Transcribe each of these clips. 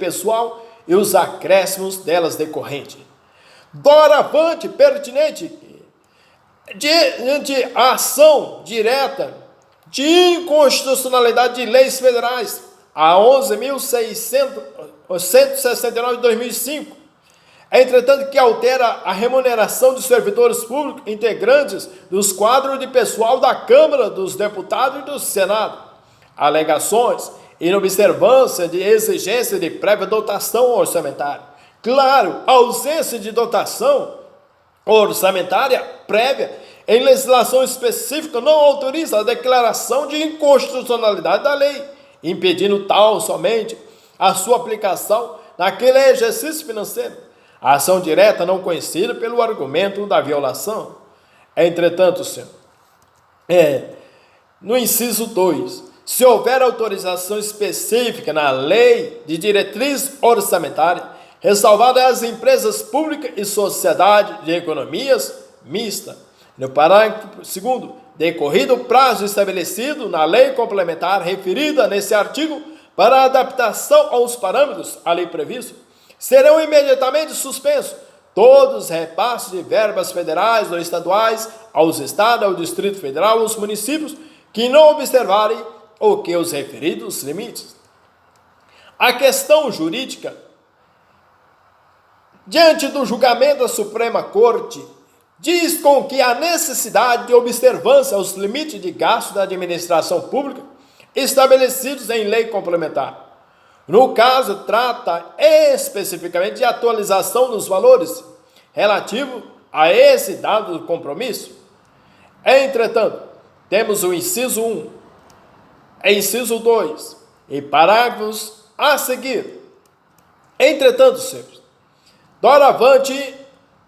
pessoal e os acréscimos delas decorrentes. Doravante pertinente, diante a ação direta de inconstitucionalidade de leis federais, a 11.669 de 2005, entretanto que altera a remuneração de servidores públicos integrantes dos quadros de pessoal da Câmara dos Deputados e do Senado. Alegações, inobservância de exigência de prévia dotação orçamentária. Claro, a ausência de dotação orçamentária prévia em legislação específica não autoriza a declaração de inconstitucionalidade da lei, impedindo tal somente a sua aplicação naquele exercício financeiro. A ação direta não conhecida pelo argumento da violação. Entretanto, senhor, no inciso 2, se houver autorização específica na lei de diretriz orçamentária, ressalvada as empresas públicas e sociedade de economias mista. No parágrafo 2º, decorrido o prazo estabelecido na lei complementar referida nesse artigo para adaptação aos parâmetros ali previstos, serão imediatamente suspensos todos os repasses de verbas federais ou estaduais aos estados, ao Distrito Federal, aos municípios que não observarem o que os referidos limites. A questão jurídica, diante do julgamento da Suprema Corte, diz com que a necessidade de observância aos limites de gasto da administração pública estabelecidos em lei complementar. No caso, trata especificamente de atualização dos valores relativo a esse dado do compromisso. Entretanto, temos o inciso 1, inciso 2 e parágrafos a seguir. Entretanto, senhores, doravante,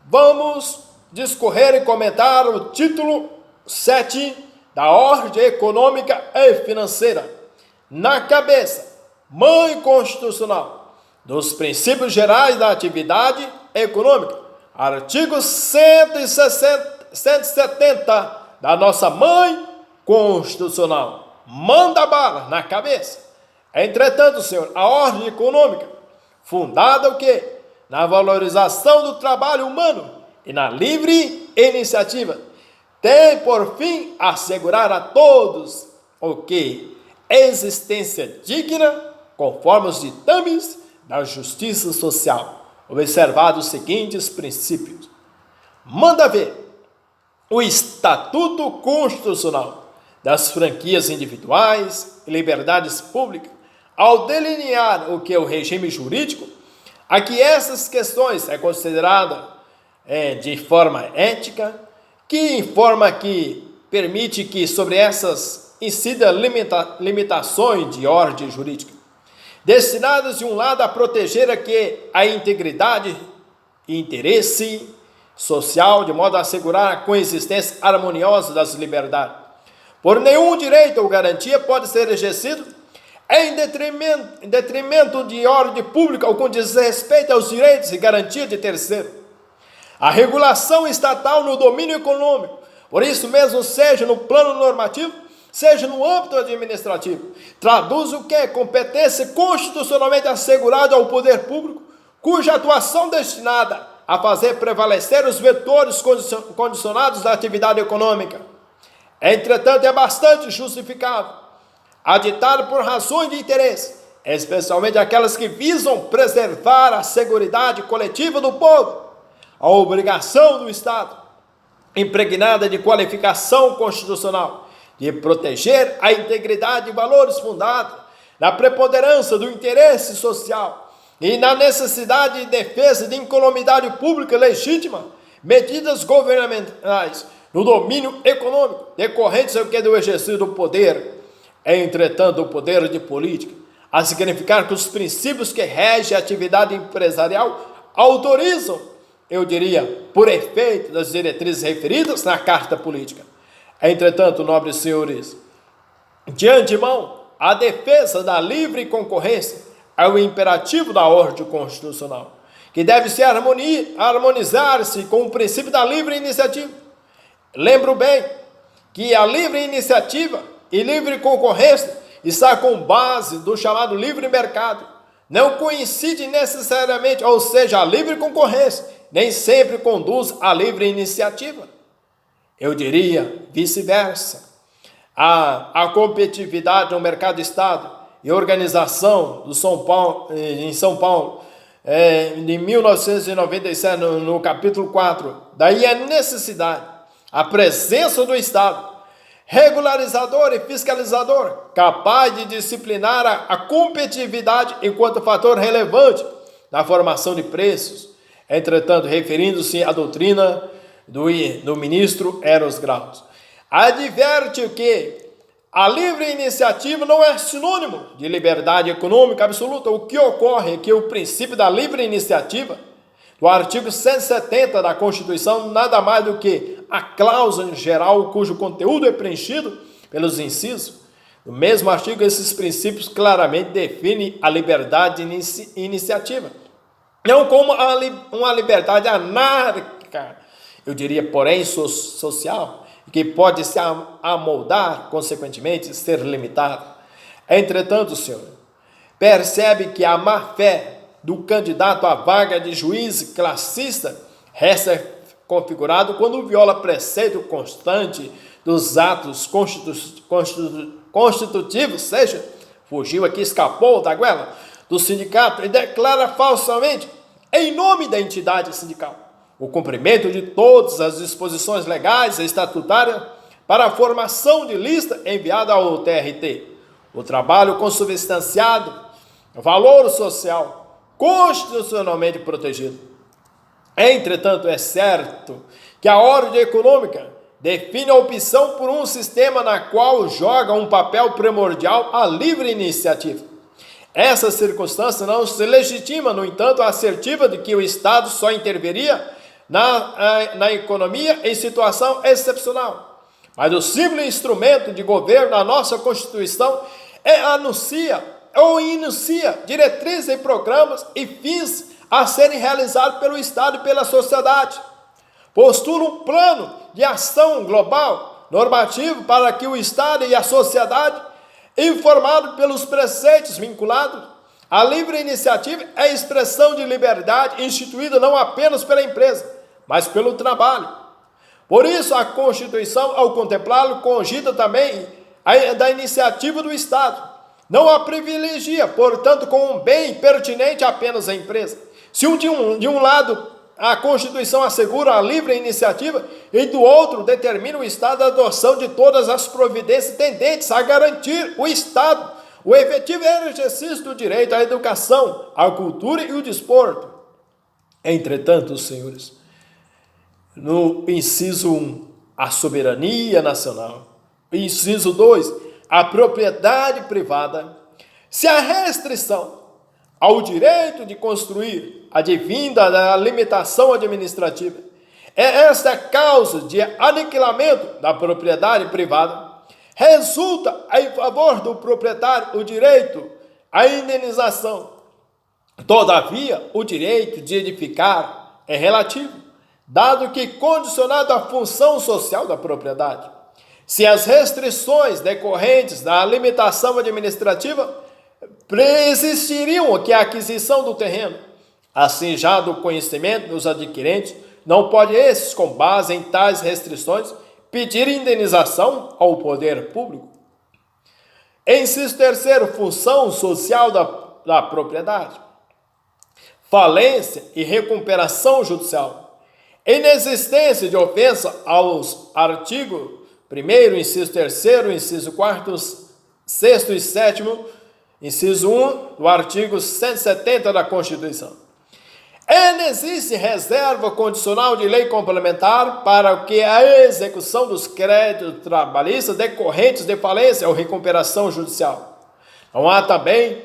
vamos discorrer e comentar o título 7 da Ordem Econômica e Financeira, na cabeça, Mãe Constitucional, dos Princípios Gerais da Atividade Econômica, artigo 170 da nossa Mãe Constitucional. Manda bala na cabeça. Entretanto, senhor, a ordem econômica, fundada o quê? Na valorização do trabalho humano e na livre iniciativa, tem por fim assegurar a todos o que? Existência digna, conforme os ditames da justiça social, observados os seguintes princípios. Manda ver o Estatuto Constitucional das franquias individuais e liberdades públicas, ao delinear o que é o regime jurídico, a que essas questões é considerada de forma ética, que informa que permite que sobre essas incidam limitações de ordem jurídica, destinadas de um lado a proteger a integridade e interesse social, de modo a assegurar a coexistência harmoniosa das liberdades. Por nenhum direito ou garantia pode ser exercido em detrimento de ordem pública ou com desrespeito aos direitos e garantias de terceiro. A regulação estatal no domínio econômico, por isso mesmo, seja no plano normativo, seja no âmbito administrativo, traduz o que é competência constitucionalmente assegurada ao poder público, cuja atuação destinada a fazer prevalecer os vetores condicionados da atividade econômica. Entretanto, é bastante justificável, aditado por razões de interesse, especialmente aquelas que visam preservar a seguridade coletiva do povo, a obrigação do Estado, impregnada de qualificação constitucional, de proteger a integridade e valores fundados na preponderância do interesse social e na necessidade de defesa de incolumidade pública legítima, medidas governamentais no domínio econômico, decorrentes do exercício do poder. Entretanto, o poder de política, a significar que os princípios que regem a atividade empresarial autorizam, eu diria, por efeito das diretrizes referidas na Carta Política. Entretanto, nobres senhores, de antemão, a defesa da livre concorrência é o imperativo da ordem constitucional, que deve se harmonizar-se com o princípio da livre iniciativa. Lembro bem que a livre iniciativa e livre concorrência está com base do chamado livre mercado, não coincide necessariamente, ou seja, a livre concorrência nem sempre conduz à livre iniciativa. Eu diria vice-versa. A competitividade no mercado de Estado e organização do em São Paulo, em 1997, no capítulo 4, daí a necessidade, a presença do Estado, regularizador e fiscalizador, capaz de disciplinar a competitividade enquanto fator relevante na formação de preços. Entretanto, referindo-se à doutrina do ministro Eros Graus, adverte que a livre iniciativa não é sinônimo de liberdade econômica absoluta. O que ocorre é que o princípio da livre iniciativa, do artigo 170 da Constituição, nada mais do que a cláusula geral cujo conteúdo é preenchido pelos incisos. No mesmo artigo, esses princípios claramente definem a liberdade de iniciativa, não como uma liberdade anárquica, eu diria, porém, social, que pode se amoldar, consequentemente, ser limitada. Entretanto, senhor, percebe que a má-fé do candidato à vaga de juiz classista resta configurado quando viola preceito constante dos atos constitutivos, seja, fugiu aqui, escapou da goela do sindicato e declara falsamente, em nome da entidade sindical, o cumprimento de todas as disposições legais e estatutárias para a formação de lista enviada ao TRT. O trabalho consubstanciado, valor social, constitucionalmente protegido. Entretanto, é certo que a ordem econômica define a opção por um sistema na qual joga um papel primordial a livre iniciativa. Essa circunstância não se legitima, no entanto, a assertiva de que o Estado só interviria na economia em situação excepcional. Mas o simples instrumento de governo da nossa Constituição inicia diretrizes e programas e fins a serem realizados pelo Estado e pela sociedade. Postula um plano de ação global, normativo, para que o Estado e a sociedade, informados pelos preceitos vinculados à livre iniciativa, é a expressão de liberdade instituída não apenas pela empresa, mas pelo trabalho. Por isso, a Constituição, ao contemplá-lo, cogita também da iniciativa do Estado. Não a privilegia, portanto, como um bem pertinente apenas à empresa. Se de um lado a Constituição assegura a livre iniciativa e do outro determina o Estado a adoção de todas as providências tendentes a garantir o Estado, o efetivo exercício do direito à educação, à cultura e ao desporto. Entretanto, senhores, no inciso 1, a soberania nacional. Inciso 2, a propriedade privada. Se a restrição ao direito de construir advinda da limitação administrativa é esta causa de aniquilamento da propriedade privada, resulta em favor do proprietário o direito à indenização. Todavia, o direito de edificar é relativo, dado que condicionado à função social da propriedade. Se as restrições decorrentes da limitação administrativa preexistiriam que a aquisição do terreno, assim já do conhecimento dos adquirentes, não pode esses, com base em tais restrições, pedir indenização ao poder público. Inciso 3º, função social da propriedade. Falência e recuperação judicial. Inexistência de ofensa aos artigos 1º, inciso 3º, inciso 4º, 6º e 7º, inciso 1 do artigo 170 da Constituição. Existe reserva condicional de lei complementar para que a execução dos créditos trabalhistas decorrentes de falência ou recuperação judicial. Não há também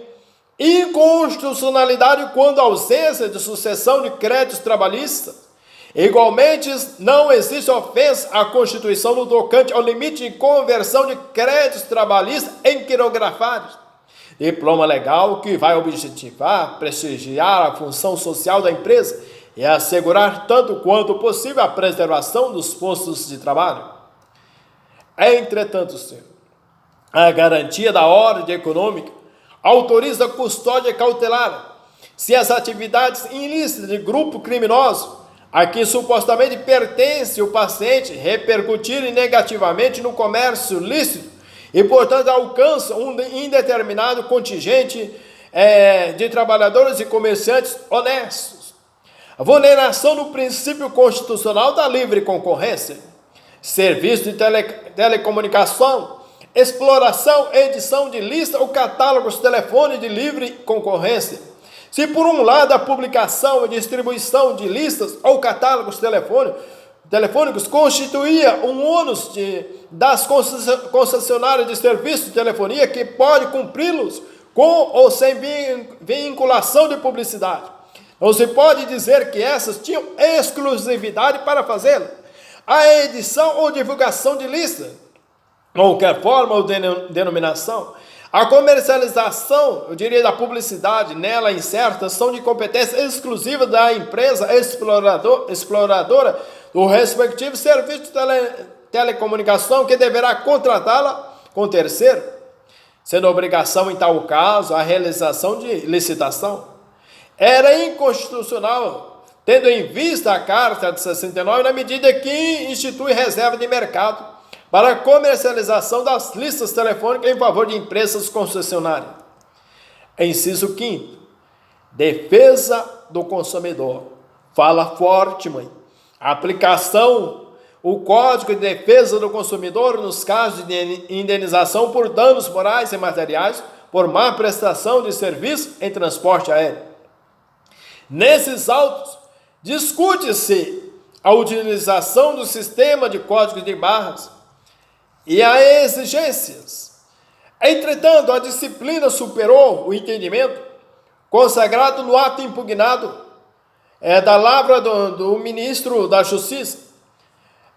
inconstitucionalidade quando a ausência de sucessão de créditos trabalhistas. Igualmente, não existe ofensa à Constituição no tocante ao limite de conversão de créditos trabalhistas em quirografados. Diploma legal que vai objetivar, prestigiar a função social da empresa e assegurar tanto quanto possível a preservação dos postos de trabalho. Entretanto, senhor, a garantia da ordem econômica, autoriza custódia cautelar se as atividades ilícitas de grupo criminoso a que supostamente pertence o paciente repercutirem negativamente no comércio lícito e, portanto, alcançam um indeterminado contingente de trabalhadores e comerciantes honestos. A vulneração do princípio constitucional da livre concorrência, serviço de telecomunicação, exploração, edição de lista ou catálogos telefone de livre concorrência. Se por um lado a publicação e distribuição de listas ou catálogos telefônicos constituía um ônus das concessionárias de serviços de telefonia que pode cumpri-los com ou sem vinculação de publicidade. Não se pode dizer que essas tinham exclusividade para fazê-lo. A edição ou divulgação de listas, qualquer forma ou denominação, a comercialização, eu diria, da publicidade nela incerta, são de competência exclusiva da empresa exploradora do respectivo serviço de telecomunicação que deverá contratá-la com terceiro, sendo obrigação, em tal caso, a realização de licitação. Era inconstitucional, tendo em vista a Carta de 69, na medida que institui reserva de mercado para a comercialização das listas telefônicas em favor de empresas concessionárias. Inciso 5º. Defesa do consumidor. Fala forte, mãe. Aplicação, o Código de Defesa do Consumidor nos casos de indenização por danos morais e materiais por má prestação de serviço em transporte aéreo. Nesses autos, discute-se a utilização do sistema de código de barras e as exigências. Entretanto, a disciplina superou o entendimento consagrado no ato impugnado da lavra do ministro da Justiça.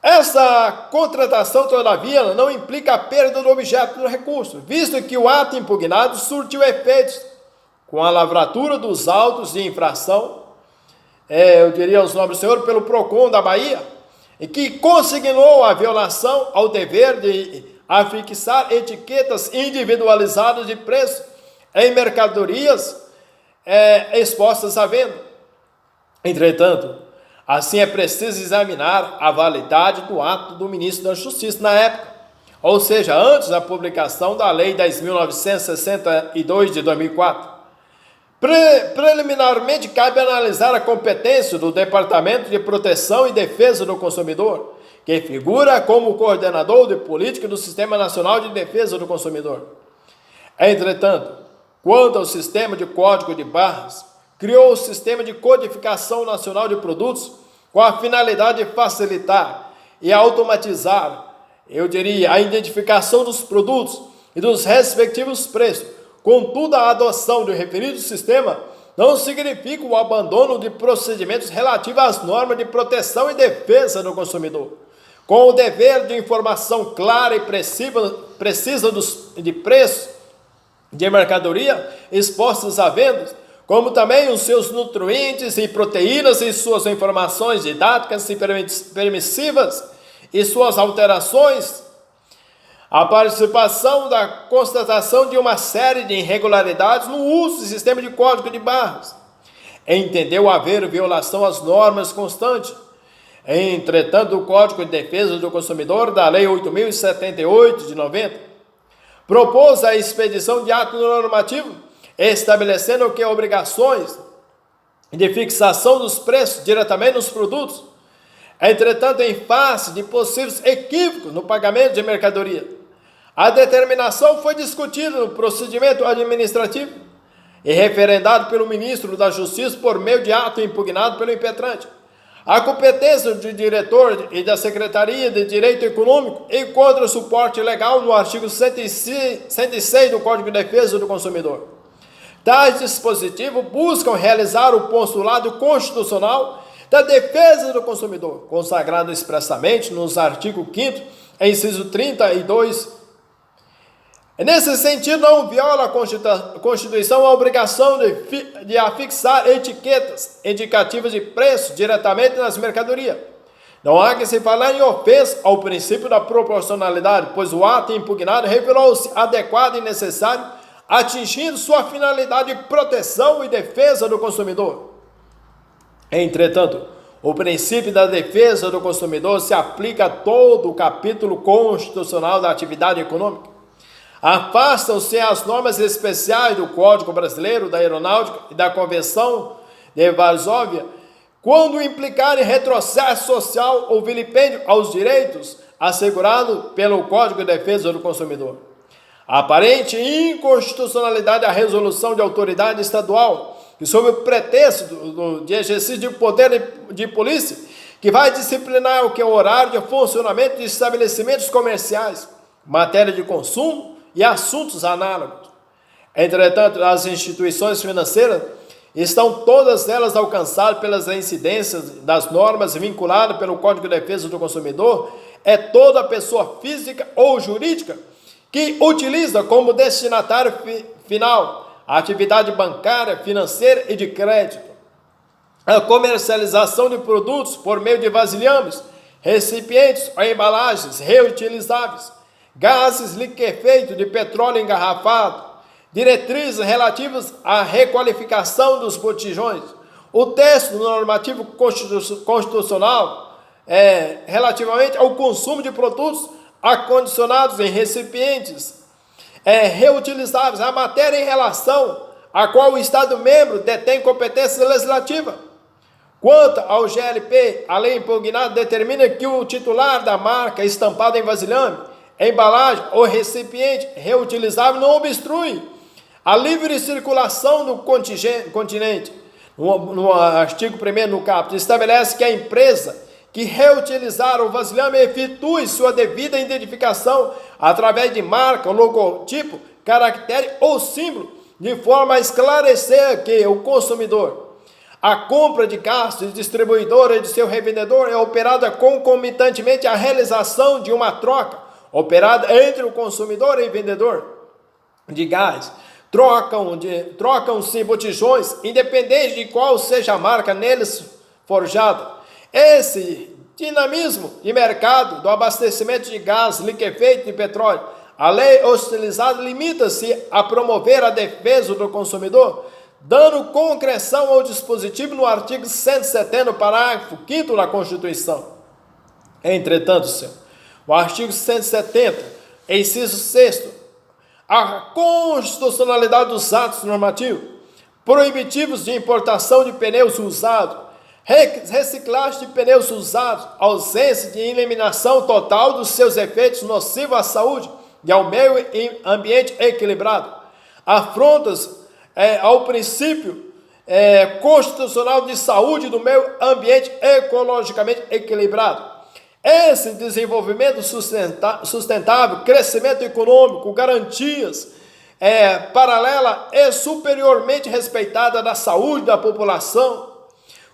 Essa contratação, todavia, não implica a perda do objeto do recurso, visto que o ato impugnado surtiu efeitos com a lavratura dos autos de infração, eu diria aos nobres senhores, pelo PROCON da Bahia, e que consignou a violação ao dever de afixar etiquetas individualizadas de preço em mercadorias expostas à venda. Entretanto, assim é preciso examinar a validade do ato do ministro da Justiça na época, ou seja, antes da publicação da Lei 10.962 de 2004. Preliminarmente, cabe analisar a competência do Departamento de Proteção e Defesa do Consumidor, que figura como coordenador de política do Sistema Nacional de Defesa do Consumidor. Entretanto, quanto ao sistema de código de barras, criou o Sistema de Codificação Nacional de Produtos com a finalidade de facilitar e automatizar, eu diria, a identificação dos produtos e dos respectivos preços. Contudo, a adoção do referido sistema não significa o abandono de procedimentos relativos às normas de proteção e defesa do consumidor, com o dever de informação clara e precisa de preços de mercadoria expostas à venda, como também os seus nutrientes e proteínas e suas informações didáticas e permissivas e suas alterações, a participação da constatação de uma série de irregularidades no uso do sistema de código de barras. Entendeu haver violação às normas constantes. Entretanto, o Código de Defesa do Consumidor da Lei 8.078 de 90 propôs a expedição de ato normativo estabelecendo que obrigações de fixação dos preços diretamente nos produtos. Entretanto, em face de possíveis equívocos no pagamento de mercadoria, a determinação foi discutida no procedimento administrativo e referendado pelo ministro da Justiça por meio de ato impugnado pelo impetrante. A competência do diretor e da Secretaria de Direito Econômico encontra suporte legal no artigo 106 do Código de Defesa do Consumidor. Tais dispositivos buscam realizar o postulado constitucional da defesa do consumidor, consagrado expressamente nos artigos 5º, inciso 32. Nesse sentido, não viola a Constituição a obrigação de afixar etiquetas indicativas de preço diretamente nas mercadorias. Não há que se falar em ofensa ao princípio da proporcionalidade, pois o ato impugnado revelou-se adequado e necessário atingindo sua finalidade de proteção e defesa do consumidor. Entretanto, o princípio da defesa do consumidor se aplica a todo o capítulo constitucional da atividade econômica. Afastam-se as normas especiais do Código Brasileiro da Aeronáutica e da Convenção de Varsóvia, quando implicarem retrocesso social ou vilipêndio aos direitos assegurados pelo Código de Defesa do Consumidor. A aparente inconstitucionalidade da resolução de autoridade estadual, que sob o pretexto de exercício de poder de polícia, que vai disciplinar o que é o horário de funcionamento de estabelecimentos comerciais, matéria de consumo e assuntos análogos. Entretanto, as instituições financeiras estão todas elas alcançadas pelas incidências das normas vinculadas pelo Código de Defesa do Consumidor, é toda pessoa física ou jurídica que utiliza como destinatário final a atividade bancária, financeira e de crédito, a comercialização de produtos por meio de vasilhames, recipientes ou embalagens reutilizáveis, gases liquefeitos de petróleo engarrafado, diretrizes relativas à requalificação dos botijões, o texto normativo constitucional relativamente ao consumo de produtos acondicionados em recipientes reutilizáveis, a matéria em relação à qual o Estado membro detém competência legislativa. Quanto ao GLP, a lei impugnada determina que o titular da marca estampada em vasilhame, embalagem ou recipiente reutilizável não obstrui a livre circulação do continente. No artigo 1º, no caput, estabelece que a empresa que reutilizar o vasilhame efetue sua devida identificação através de marca, logotipo, caractere ou símbolo, de forma a esclarecer que o consumidor, a compra de gás de distribuidora e de seu revendedor é operada concomitantemente à realização de uma operada entre o consumidor e o vendedor de gás. Trocam-se botijões, independente de qual seja a marca neles forjada. Esse dinamismo de mercado do abastecimento de gás liquefeito de petróleo, a lei hostilizada limita-se a promover a defesa do consumidor, dando concreção ao dispositivo no artigo 170, parágrafo 5º da Constituição. Entretanto, senhor, o artigo 170, inciso 6º, a constitucionalidade dos atos normativos, proibitivos de importação de pneus usados, reciclagem de pneus usados, ausência de eliminação total dos seus efeitos nocivos à saúde e ao meio ambiente equilibrado, afrontas ao princípio constitucional de saúde do meio ambiente ecologicamente equilibrado. Esse desenvolvimento sustentável, crescimento econômico, garantias paralela e superiormente respeitada da saúde da população,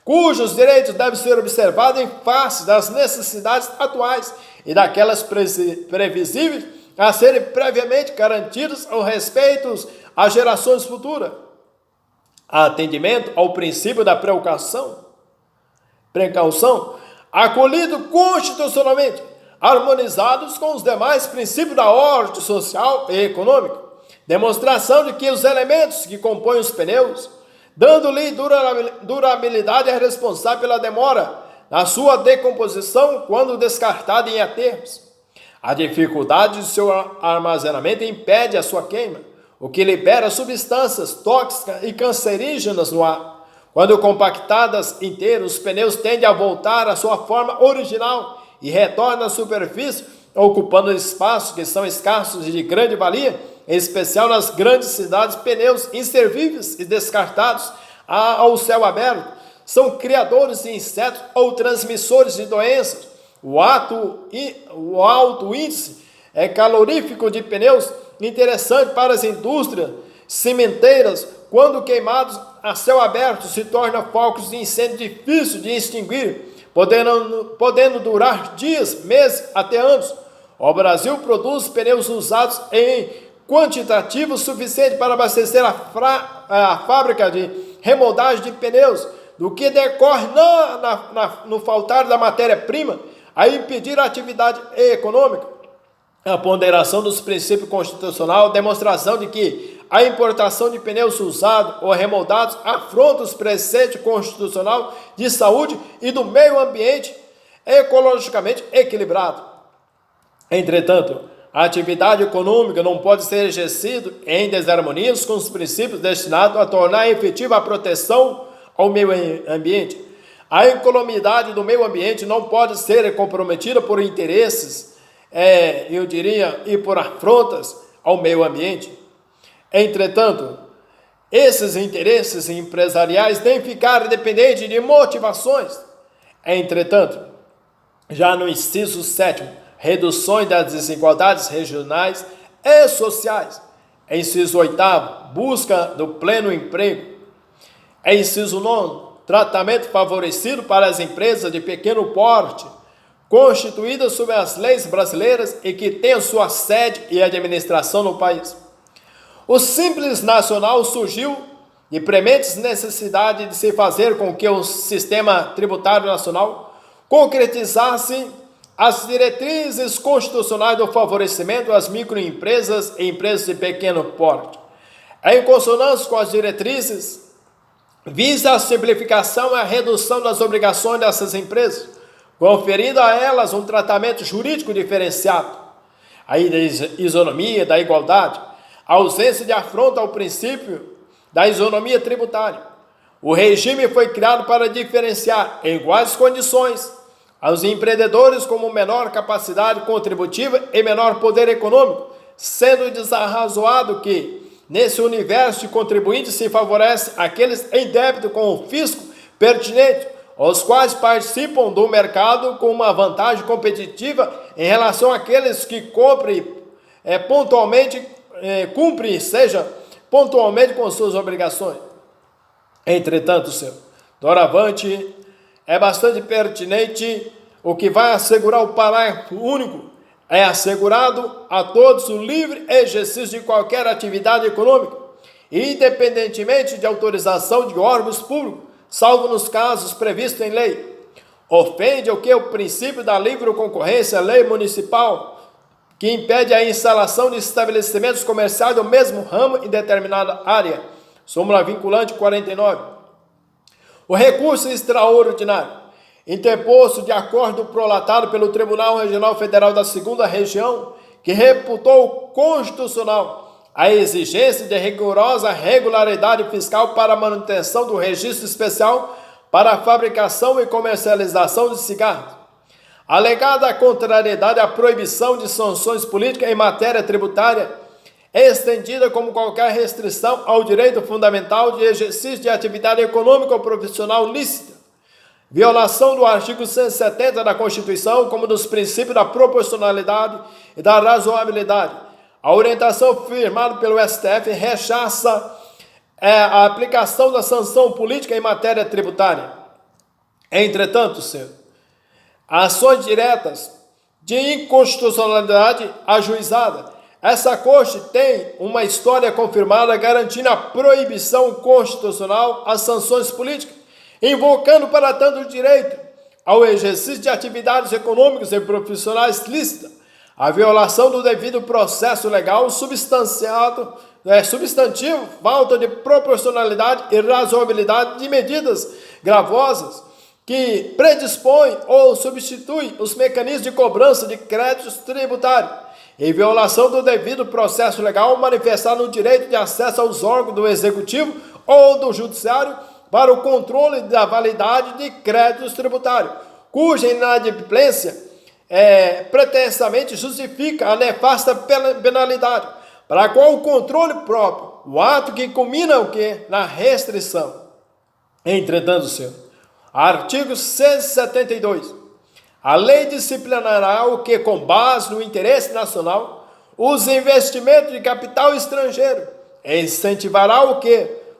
cujos direitos devem ser observados em face das necessidades atuais e daquelas previsíveis a serem previamente garantidos ao respeito às gerações futuras. Atendimento ao princípio da precaução, acolhido constitucionalmente, harmonizados com os demais princípios da ordem social e econômica, demonstração de que os elementos que compõem os pneus, dando-lhe durabilidade, é responsável pela demora na sua decomposição quando descartada em aterros. A dificuldade de seu armazenamento impede a sua queima, o que libera substâncias tóxicas e cancerígenas no ar. Quando compactadas inteiras, os pneus tendem a voltar à sua forma original e retornam à superfície, ocupando espaços que são escassos e de grande valia, em especial nas grandes cidades. Pneus inservíveis e descartados ao céu aberto são criadores de insetos ou transmissores de doenças. O alto índice calorífico de pneus, interessante para as indústrias cimenteiras, quando queimados a céu aberto, se tornam focos de incêndio difíceis de extinguir, podendo durar dias, meses, até anos. O Brasil produz pneus usados em quantitativo suficiente para abastecer a fábrica de remoldagem de pneus, do que decorre no faltar da matéria-prima, a impedir a atividade econômica. A ponderação dos princípios constitucionais, demonstração de que a importação de pneus usados ou remoldados afronta os preceitos constitucional de saúde e do meio ambiente ecologicamente equilibrado. Entretanto, a atividade econômica não pode ser exercida em desarmonia com os princípios destinados a tornar efetiva a proteção ao meio ambiente. A incolumitade do meio ambiente não pode ser comprometida por interesses, e por afrontas ao meio ambiente. Entretanto, esses interesses empresariais devem ficar dependentes de motivações. Entretanto, já no inciso 7º, reduções das desigualdades regionais e sociais. Inciso 8º, busca do pleno emprego. Inciso 9º, tratamento favorecido para as empresas de pequeno porte, constituídas sob as leis brasileiras e que tenham sua sede e administração no país. O Simples Nacional surgiu de prementes necessidade de se fazer com que o sistema tributário nacional concretizasse as diretrizes constitucionais do favorecimento às microempresas e empresas de pequeno porte. Em consonância com as diretrizes, visa a simplificação e a redução das obrigações dessas empresas, conferindo a elas um tratamento jurídico diferenciado, aí da isonomia, da igualdade, a ausência de afronta ao princípio da isonomia tributária. O regime foi criado para diferenciar, em iguais condições, aos empreendedores com menor capacidade contributiva e menor poder econômico, sendo desarrazoado que, nesse universo de contribuintes, se favorece aqueles em débito com o fisco pertinente, os quais participam do mercado com uma vantagem competitiva em relação àqueles que cumprem pontualmente com suas obrigações. Entretanto, doravante, é bastante pertinente o que vai assegurar o parágrafo único, é assegurado a todos o livre exercício de qualquer atividade econômica, independentemente de autorização de órgãos públicos, salvo nos casos previstos em lei. Ofende o que o princípio da livre concorrência, a lei municipal, que impede a instalação de estabelecimentos comerciais do mesmo ramo em determinada área. Súmula vinculante 49. O recurso extraordinário, interposto de acordo prolatado pelo Tribunal Regional Federal da 2ª Região, que reputou constitucional a exigência de rigorosa regularidade fiscal para a manutenção do registro especial para a fabricação e comercialização de cigarros. Alegada a contrariedade à proibição de sanções políticas em matéria tributária, é estendida como qualquer restrição ao direito fundamental de exercício de atividade econômica ou profissional lícita, violação do artigo 170 da Constituição, como dos princípios da proporcionalidade e da razoabilidade. A orientação firmada pelo STF rechaça a aplicação da sanção política em matéria tributária. Entretanto, ações diretas de inconstitucionalidade ajuizada. Essa Corte tem uma história confirmada garantindo a proibição constitucional às sanções políticas, invocando para tanto o direito ao exercício de atividades econômicas e profissionais lícitas, a violação do devido processo legal substantivo, falta de proporcionalidade e razoabilidade de medidas gravosas que predispõem ou substituem os mecanismos de cobrança de créditos tributários, e violação do devido processo legal manifestado no direito de acesso aos órgãos do Executivo ou do Judiciário para o controle da validade de créditos tributários, cuja inadimplência pretensamente justifica a nefasta penalidade, para a qual o controle próprio, o ato que culmina na restrição. Entretanto, artigo 172, a lei disciplinará com base no interesse nacional, os investimentos de capital estrangeiro, incentivará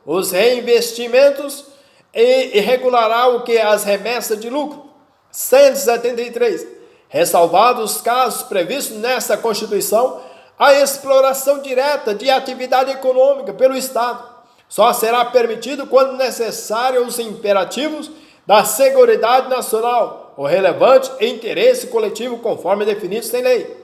os reinvestimentos e regulará as remessas de lucro. 173, ressalvados os casos previstos nesta Constituição, a exploração direta de atividade econômica pelo Estado só será permitido quando necessário os imperativos da seguridade nacional, o relevante interesse coletivo conforme definidos em lei.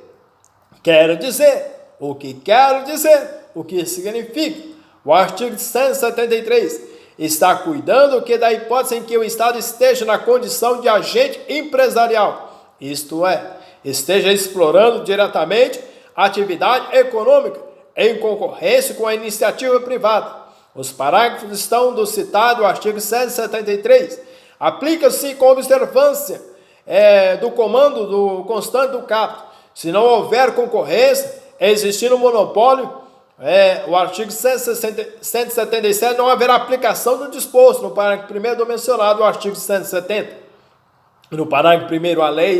Quero dizer, O que quer dizer? O que significa? O artigo 173 está cuidando que da hipótese em que o Estado esteja na condição de agente empresarial, isto é, esteja explorando diretamente a atividade econômica em concorrência com a iniciativa privada. Os parágrafos estão do citado artigo 173. Aplica-se com observância do comando do constante do caput. Se não houver concorrência, existindo um monopólio, o artigo 177 não haverá aplicação do disposto no parágrafo 1º do mencionado artigo 170. No parágrafo 1º, a lei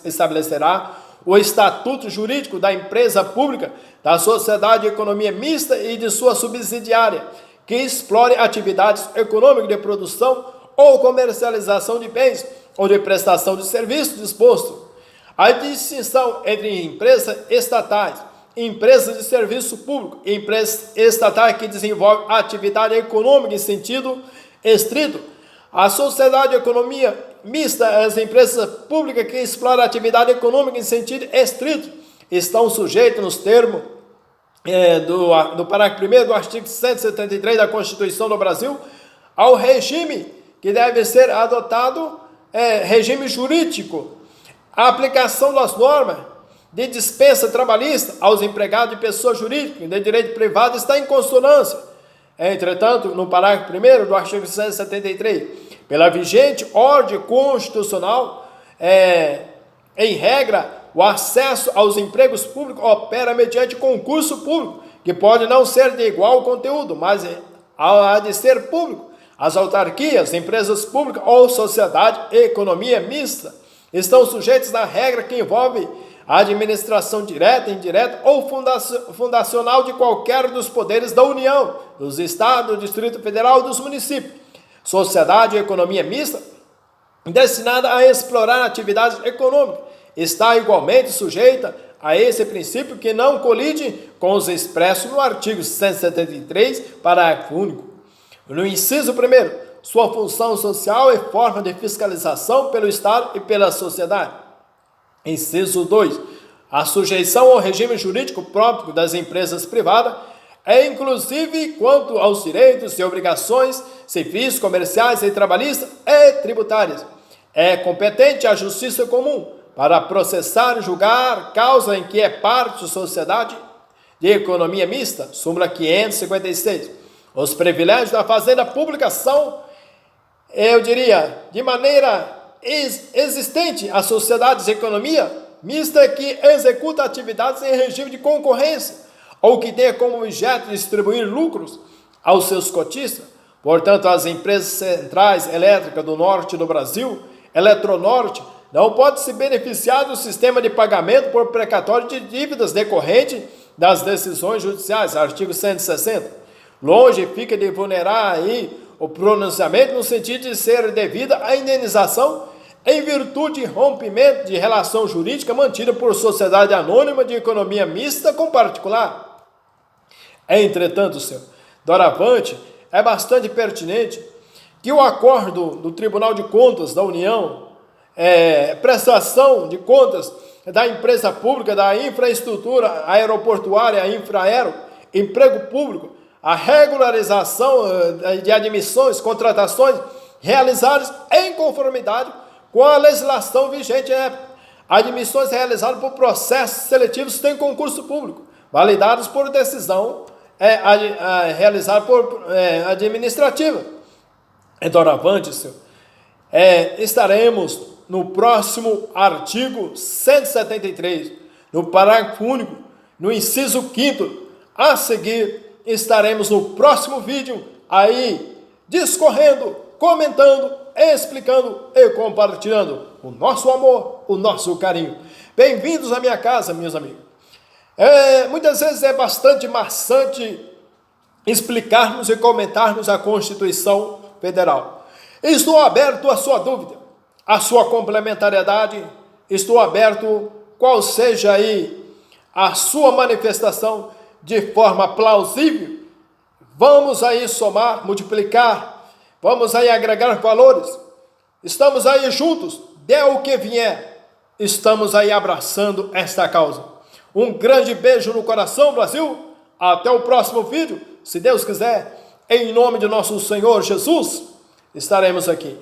estabelecerá o estatuto jurídico da empresa pública, da sociedade de economia mista e de sua subsidiária, que explore atividades econômicas de produção ou comercialização de bens ou de prestação de serviços disposto. A distinção entre empresas estatais, empresas de serviço público e empresas estatais que desenvolvem atividade econômica em sentido estrito. A sociedade de economia mista, as empresas públicas que exploram atividade econômica em sentido estrito, estão sujeitas nos termos do parágrafo 1º do artigo 173 da Constituição do Brasil ao regime que deve ser adotado, regime jurídico. A aplicação das normas de dispensa trabalhista aos empregados de pessoa jurídica de direito privado está em consonância. Entretanto, no parágrafo 1º do artigo 173, pela vigente ordem constitucional, em regra, o acesso aos empregos públicos opera mediante concurso público, que pode não ser de igual conteúdo, mas há de ser público. As autarquias, empresas públicas ou sociedade e economia mista estão sujeitos à regra que envolve a administração direta, indireta ou fundacional de qualquer dos poderes da União, dos Estados, do Distrito Federal e dos municípios. Sociedade e economia mista, destinada a explorar atividades econômicas, está igualmente sujeita a esse princípio que não colide com os expressos no artigo 173, parágrafo único. No inciso 1º, sua função social e forma de fiscalização pelo Estado e pela sociedade. Inciso 2. A sujeição ao regime jurídico próprio das empresas privadas é inclusive quanto aos direitos e obrigações civis, comerciais e trabalhistas e tributárias. É competente a justiça comum para processar e julgar causa em que é parte de sociedade de economia mista, súmula 556. Os privilégios da fazenda pública são, eu diria, de maneira existente a sociedade de economia mista que executa atividades em regime de concorrência ou que tenha como objeto distribuir lucros aos seus cotistas. Portanto, as empresas centrais elétricas do norte do Brasil, Eletronorte, não pode se beneficiar do sistema de pagamento por precatório de dívidas decorrente das decisões judiciais, artigo 160. Longe fica de vulnerar aí o pronunciamento no sentido de ser devida a indenização em virtude de rompimento de relação jurídica mantida por sociedade anônima de economia mista com particular. Entretanto, senhor, doravante, é bastante pertinente que o acordo do Tribunal de Contas da União, prestação de contas da empresa pública, da infraestrutura aeroportuária, infraero, emprego público, a regularização de admissões, contratações realizadas em conformidade com a legislação vigente, admissões realizadas por processos seletivos sem concurso público, validados por decisão realizada por administrativa. Doravante, senhor, estaremos no próximo artigo 173, no parágrafo único, no inciso 5º. A seguir, estaremos no próximo vídeo aí discorrendo, comentando, explicando e compartilhando o nosso amor, o nosso carinho. Bem-vindos à minha casa, meus amigos. Muitas vezes é bastante maçante explicarmos e comentarmos a Constituição Federal. Estou aberto à sua dúvida, à sua complementariedade, estou aberto qual seja aí a sua manifestação de forma plausível. Vamos aí somar, multiplicar, vamos aí agregar valores. Estamos aí juntos, dê o que vier, estamos aí abraçando esta causa. Um grande beijo no coração, Brasil. Até o próximo vídeo, se Deus quiser. Em nome de nosso Senhor Jesus, estaremos aqui.